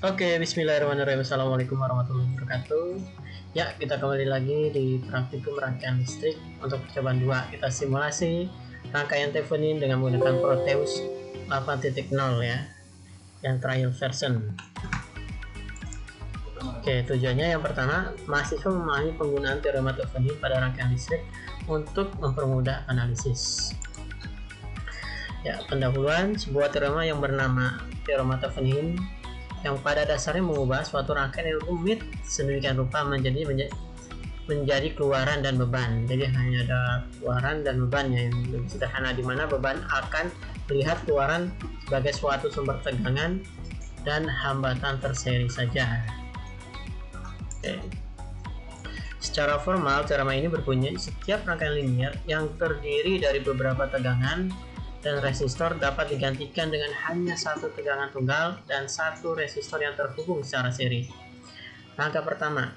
Oke, bismillahirrahmanirrahim. Assalamualaikum warahmatullahi wabarakatuh. Ya, kita kembali lagi di praktikum rangkaian listrik untuk percobaan 2. Kita simulasi rangkaian Thevenin dengan menggunakan Proteus 8.0 ya, yang trial version. Oke, tujuannya yang pertama, mahasiswa memahami penggunaan teorema Thevenin pada rangkaian listrik untuk mempermudah analisis. Ya, pendahuluan, sebuah teorema yang bernama teorema Thevenin yang pada dasarnya mengubah suatu rangkaian yang rumit sedemikian rupa menjadi keluaran dan beban. Jadi hanya ada keluaran dan bebannya yang lebih sederhana, di mana beban akan melihat keluaran sebagai suatu sumber tegangan dan hambatan terseri saja. Oke. Secara formal, teorema ini berbunyi setiap rangkaian linear yang terdiri dari beberapa tegangan dan resistor dapat digantikan dengan hanya satu tegangan tunggal dan satu resistor yang terhubung secara seri. Langkah pertama,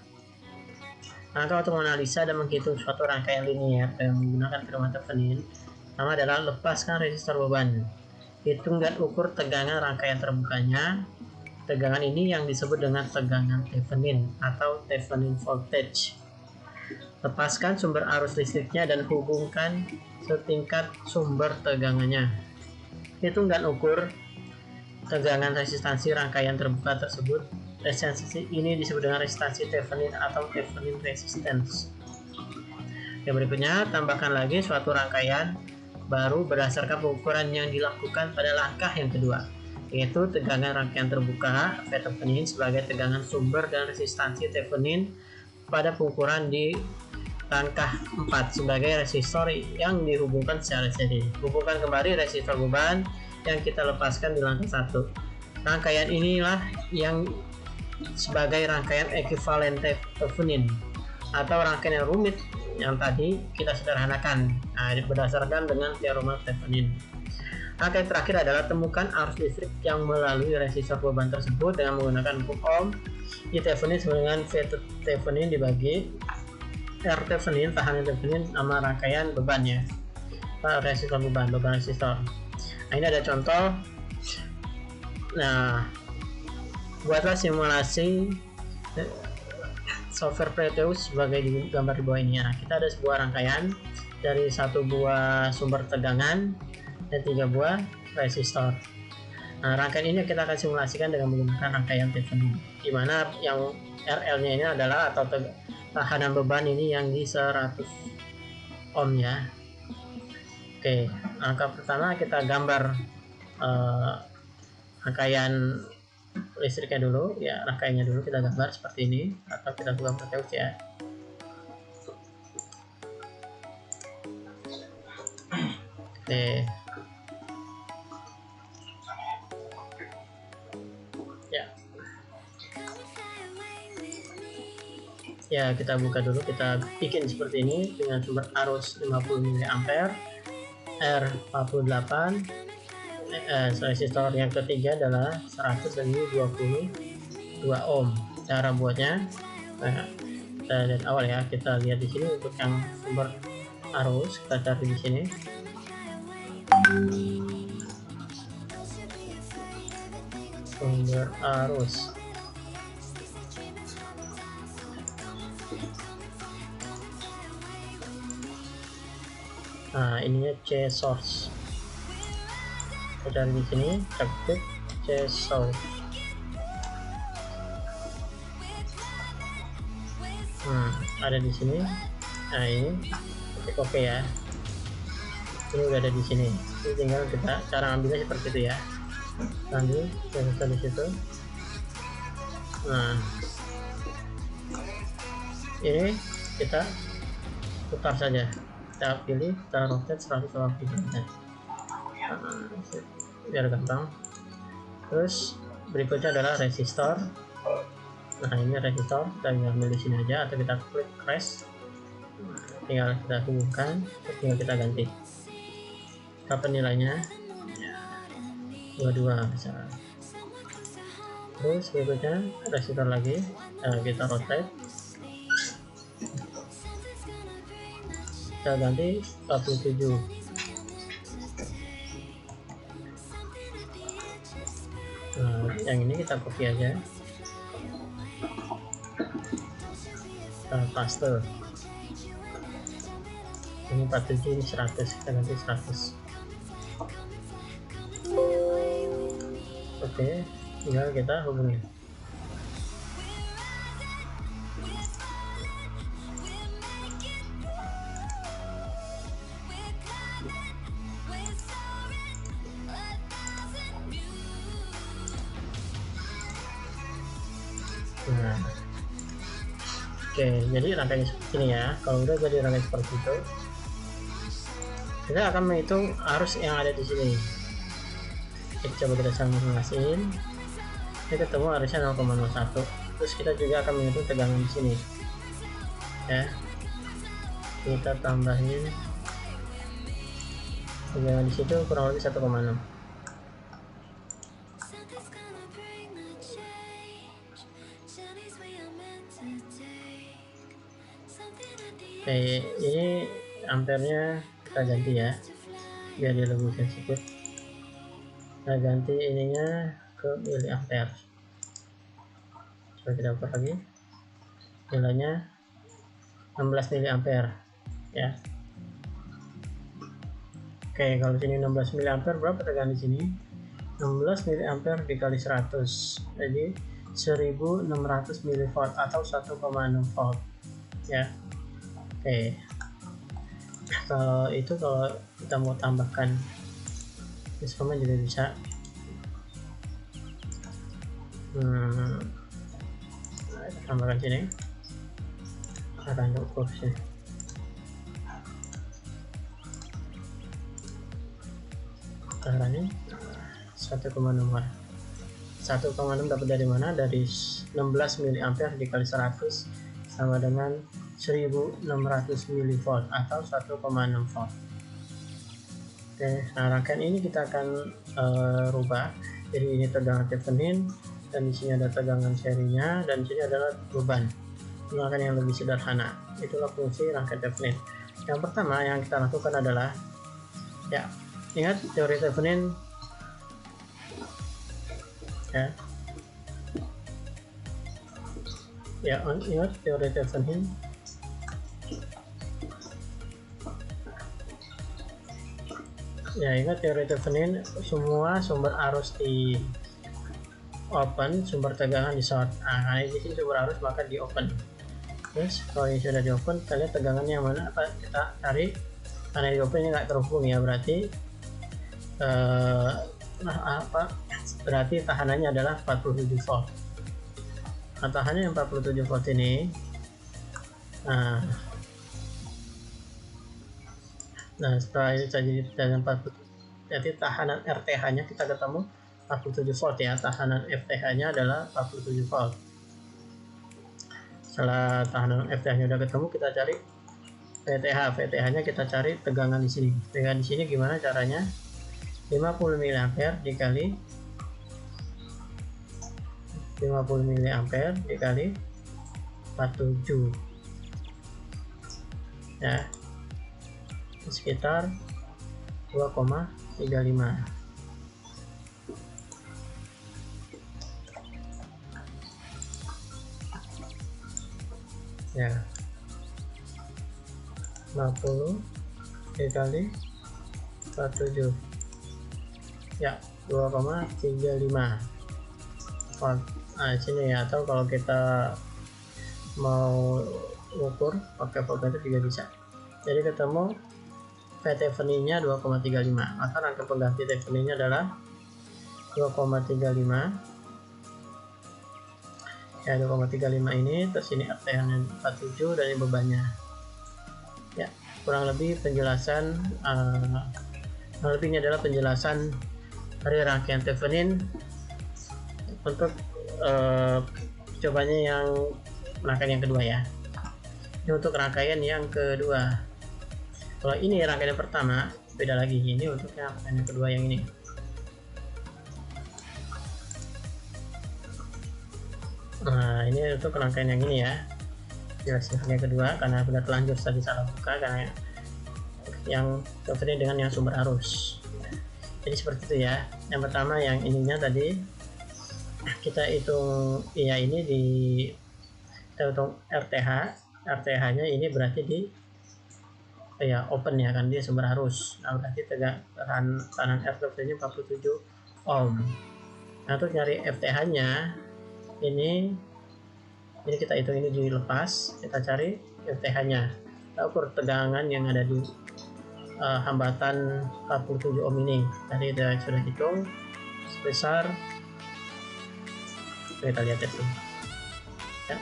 langkah untuk menganalisa dan menghitung suatu rangkaian linear dengan menggunakan teorema Thevenin pertama adalah lepaskan resistor beban. Hitung dan ukur tegangan rangkaian terbukanya. Tegangan ini yang disebut dengan tegangan Thevenin atau Thevenin voltage. Lepaskan sumber arus listriknya dan hubungkan setingkat sumber tegangannya. Hitung dan ukur tegangan resistansi rangkaian terbuka tersebut. Resistansi ini disebut dengan resistansi Thevenin atau Thevenin resistance. Yang berikutnya, tambahkan lagi suatu rangkaian baru berdasarkan pengukuran yang dilakukan pada langkah yang kedua, yaitu tegangan rangkaian terbuka Thevenin sebagai tegangan sumber dan resistansi Thevenin pada pengukuran di langkah 4 sebagai resistor yang dihubungkan secara seri. Hubungkan kembali resistor beban yang kita lepaskan di langkah 1. Rangkaian inilah yang sebagai rangkaian ekuivalen Thevenin atau rangkaian yang rumit yang tadi kita sederhanakan berdasarkan dengan teorema Thevenin. Rangkaian terakhir adalah temukan arus listrik yang melalui resistor beban tersebut dengan menggunakan hukum Ohm. I Thevenin sama dengan V Thevenin dibagi R Thevenin, tahanan Thevenin sama rangkaian bebannya, resistor beban resistor. Nah, ini ada contoh. Nah, buatlah simulasi software Proteus sebagai gambar di bawah ini. Nah, kita ada sebuah rangkaian dari satu buah sumber tegangan dan 3 buah resistor. Nah, rangkaian ini kita akan simulasikan dengan menggunakan rangkaian Thevenin, di mana yang RL-nya ini adalah atau tahanan beban ini yang di 100 ohm ya. Oke, langkah pertama kita gambar rangkaian listriknya dulu ya, rangkaiannya dulu kita gambar seperti ini atau kita buka Proteus ya. Oke. Ya, kita buka dulu, kita bikin seperti ini dengan sumber arus 50 mA, R48, resistor yang ketiga adalah 100 dan ini 22 ohm. Cara buatnya, nah, dari awal ya, kita lihat di sini untuk yang sumber arus kita cari di sini. Sumber arus. Nah, ininya C source. Kita di sini ketik C source. Ada di sini. Nah, ini ketik OK ya. Ini udah ada di sini. Ini tinggal kita cara ambilnya seperti itu ya. Ambil resistor di situ. Nah, ini kita putar saja. Kita pilih, kita rotate 180 derajat biar gampang. Terus berikutnya adalah resistor. Nah, ini resistor, kita ambil di sini aja atau kita klik crash, tinggal kita hubungkan, tinggal kita ganti apa nilainya 22 misalnya. Terus berikutnya resistor lagi, kita rotate, kita ganti 47. Nah, yang ini kita copy aja, kita paste. Ini 47, ini 100, kita ganti 100. Oke, tinggal kita hubungi. Nah, oke, jadi rangkaian seperti ini ya. Kalau udah jadi rangkaian seperti itu, kita akan menghitung arus yang ada di sini. Coba kita sambungin, ini ketemu arusnya 0,01. Terus kita juga akan menghitung tegangan di sini ya, kita tambahin tegangan di situ kurang lebih 1,6. Oke, ini ampernya kita ganti ya biar dia lebih sensitif. Kita ganti ininya ke miliampere. Coba kita ukur lagi, nilainya 16 miliampere ya. Oke, kalau sini 16 miliampere, berapa tegangan di sini? 16 miliampere dikali 100, jadi 1600 milivolt atau 1,6 volt ya. Oke, kalau itu kalau kita mau tambahkan instrumen juga bisa. Nah, kita tambahkan sini, akan ukur sini. Caranya 1,6 watt. 1,6 dapat dari mana? Dari 16 miliampere dikali 100 sama dengan 1600 milivolt atau 1,6 volt. Oke, nah rangkaian ini kita akan rubah. Jadi ini tegangan Thevenin, dan di sini ada tegangan serinya, dan di sini adalah beban. Menggunakan yang lebih sederhana. Itulah fungsi rangkaian Thevenin. Yang pertama yang kita lakukan adalah, ya, ingat teori Thevenin ya. Ya, ingat teori Thevenin. Ya, ingat teori Thevenin, semua sumber arus di open, sumber tegangan di short. Nah, di sini sumber arus maka di open. Terus kalau ini sudah di open, kita lihat tegangannya yang mana, apa kita cari. Karena di open ini nggak terhubung ya, berarti berarti tahanannya adalah 47 volt. Nah, tahanannya yang 47 volt ini, nah setelah ini jadi tegangan 40, jadi tahanan RTH nya kita ketemu 47 volt ya. Tahanan FTH nya adalah 47 volt. Setelah tahanan FTH nya udah ketemu, kita cari VTH. VTH nya kita cari tegangan di sini. Tegangan di sini gimana caranya? 50 miliampere dikali 50 miliampere dikali 47 ya, sekitar 2,35. Ya, 50 dikali 47 ya, 2,35 volt. Nah sini ya, atau kalau kita mau ukur pakai voltmeter juga bisa. Jadi ketemu Thevenin nya 2,35, maka rangkaian pengganti Thevenin nya adalah 2,35 ya, 2,35 ini. Terus ini RTH nya 47 dan ini bebannya ya. Kurang lebih penjelasan, lebihnya adalah penjelasan dari rangkaian Thevenin untuk cobanya yang rangkaian yang kedua ya. Ini untuk rangkaian yang kedua. Kalau ini rangkaian yang pertama beda lagi, ini untuk rangkaian yang kedua yang ini. Nah ini untuk rangkaian yang ini ya, jelasin yang kedua karena sudah telanjur tadi salah buka, karena yang Thevenin dengan yang sumber arus. Jadi seperti itu ya. Yang pertama yang ininya tadi kita hitung ya, ini kita hitung RTH nya ini berarti di ya open ya kan, dia sumber arus. Nah berarti tekanan R nya 47 ohm. Nah untuk nyari FTH nya ini kita hitung, ini dilepas, kita cari FTH nya, kita ukur tegangan yang ada di hambatan 47 ohm ini. Tadi kita sudah hitung sebesar, kita lihat ya,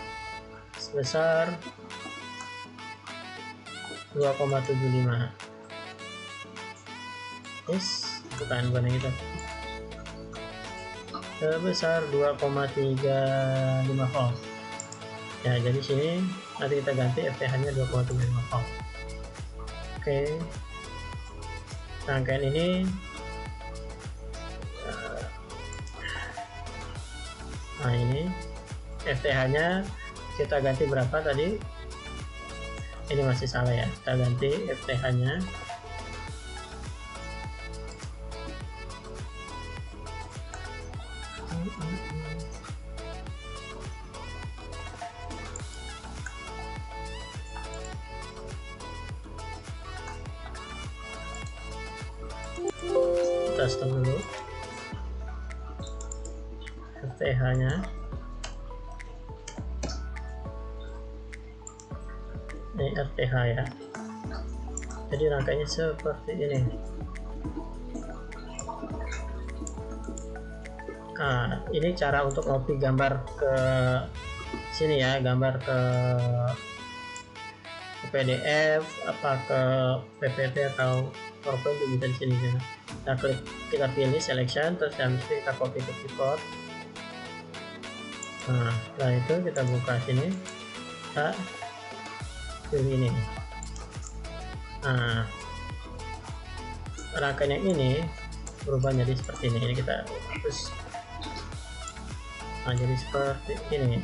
sebesar 2,75. Yes, bukan itu, sebesar 2,35 volt. Ya, jadi sini nanti kita ganti FTH nya 2,35 volt. Oke, rangkaian ini nah ini FTH nya kita ganti berapa tadi, ini masih salah ya, kita ganti FTH nya kita stop dulu. FTH nya ini RTH ya, jadi rangkaiannya seperti ini. Nah ini cara untuk copy gambar ke sini ya, gambar ke PDF apa ke PPT atau PowerPoint itu bisa di sini ya. Kita klik, kita pilih selection, terus kita copy ke keyboard. Nah setelah itu kita buka sini, kita pilih ini. Nah rangkaian yang ini berubah jadi seperti ini. Ini kita hapus. Nah jadi seperti ini.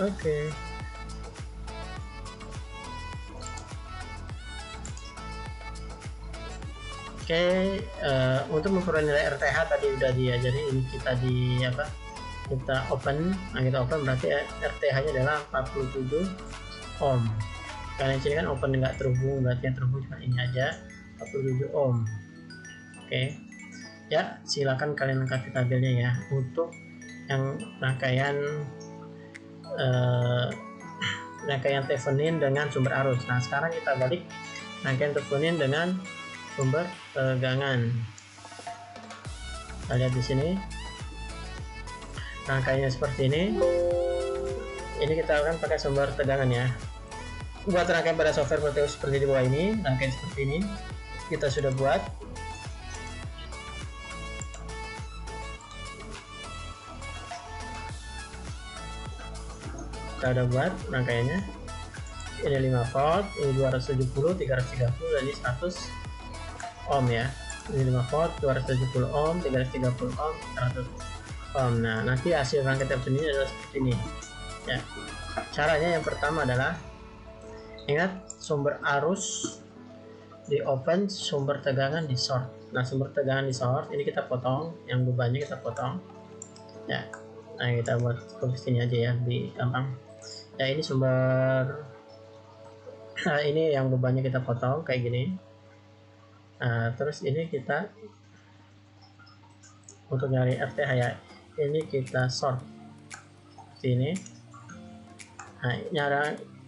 Oke. Untuk memperoleh nilai RTH tadi udah diajari, ini kita kita open. Nah kita open berarti RTH nya adalah 47 ohm. Karena di sini kan open nggak terhubung, berarti yang terhubung cuma ini aja, 47 ohm. Oke, ya silakan kalian lengkapi tabelnya ya untuk yang rangkaian Thevenin dengan sumber arus. Nah sekarang kita balik rangkaian Thevenin dengan sumber tegangan. Kita lihat di sini rangkaiannya seperti ini. Ini kita akan pakai sumber tegangan ya. Buat rangkaian pada software Proteus seperti di bawah ini, rangkaian seperti ini kita sudah buat. Kita udah buat rangkaiannya. Ini 5 volt, ini 270, 330, dan ini 100 ohm ya. Ini 5 volt, 270 ohm, 330 ohm, 100 ohm. Nah nanti hasil rangkaian Thevenin adalah seperti ini ya. Caranya yang pertama adalah, ingat sumber arus di open, sumber tegangan di short. Nah sumber tegangan di short ini kita potong, yang bebannya kita potong ya. Nah kita buat seperti sini aja ya, lebih gampang ya. Ini sumber, nah ini yang bebannya kita potong kayak gini. Nah terus ini kita untuk nyari RTH ya, ini kita short seperti ini. Nah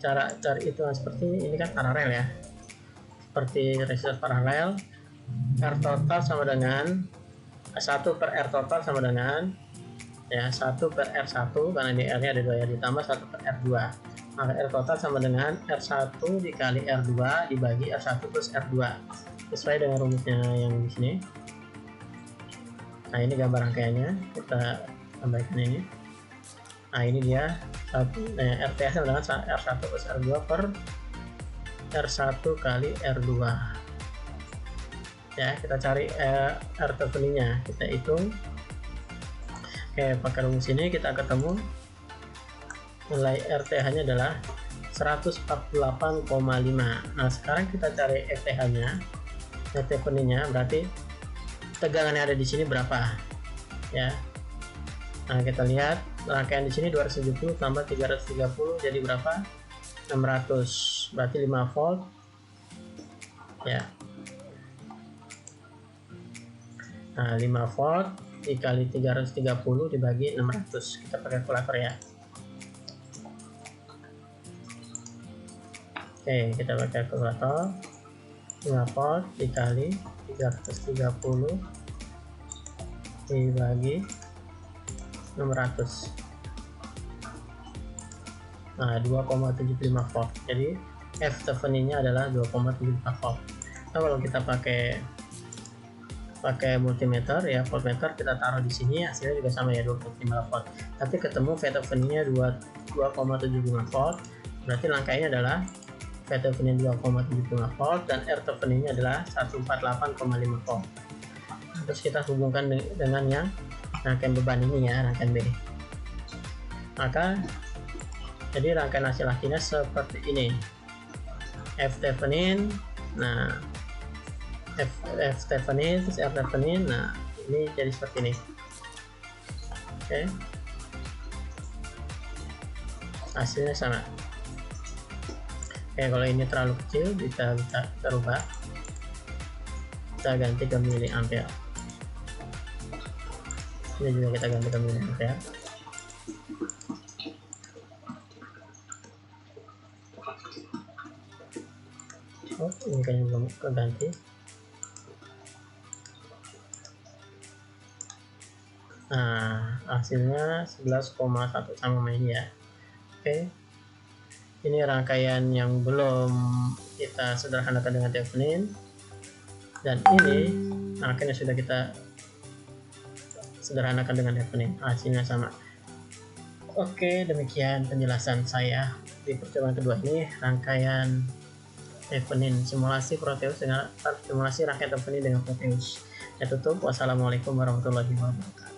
cara hitungan seperti ini kan paralel ya, seperti resistor paralel. R total sama dengan 1 per R total sama dengan ya 1 per R1, karena di R nya ada 2 ya, ditambah 1 per R2. Maka R total sama dengan R1 dikali R2 dibagi R1 plus R2 sesuai dengan rumusnya yang di sini. Nah ini gambar rangkaiannya, kita tambahkan ini. Nah ini dia RTH sama dengan R1 plus R2 per R1 kali R2 ya. Kita cari R Thevenin-nya, kita hitung. Oke, pakai rumus ini kita ketemu nilai RTH nya adalah 148,5. Nah sekarang kita cari FTH nya. Net Theveninnya berarti tegangan yang ada di sini berapa ya. Nah, kita lihat rangkaian di sini 270 tambah 330 jadi berapa? 600, berarti 5 volt ya. Nah, 5 volt dikali 330 dibagi 600, kita pakai kalkulator ya. Oke, kita pakai kalkulator. 5 volt dikali 330 dibagi 600. Nah, 2,75 volt. Jadi F Theveninnya adalah 2,75 volt. Nah, kalau kita pakai multimeter ya, voltmeter, kita taruh di sini, hasilnya juga sama ya, 2,5 volt. Tapi ketemu V Theveninnya 2,75 volt, berarti rangkaiannya adalah V Thevenin 2,75 volt dan R Theveninnya adalah 148,5 volt. Terus kita hubungkan dengan yang rangkaian beban ini ya, rangkaian B. Maka jadi rangkaian hasil akhirnya seperti ini. F Thevenin, nah F Thevenin terus R Thevenin, nah ini jadi seperti ini. Oke, hasilnya sama. Oke, kalau ini terlalu kecil bisa rubah, kita ganti ke miliampere. Ini juga kita ganti ke miliampere. Oh, ini kayaknya belum keganti. Nah, hasilnya 11,1 sama ini ya. Oke, ini rangkaian yang belum kita sederhanakan dengan Thevenin, dan ini rangkaian yang sudah kita sederhanakan dengan Thevenin, hasilnya sama. Oke, demikian penjelasan saya di percobaan kedua ini, rangkaian Thevenin, simulasi Proteus dengan simulasi rangkaian Thevenin dengan Proteus. Ya, tutup. Wassalamualaikum warahmatullahi wabarakatuh.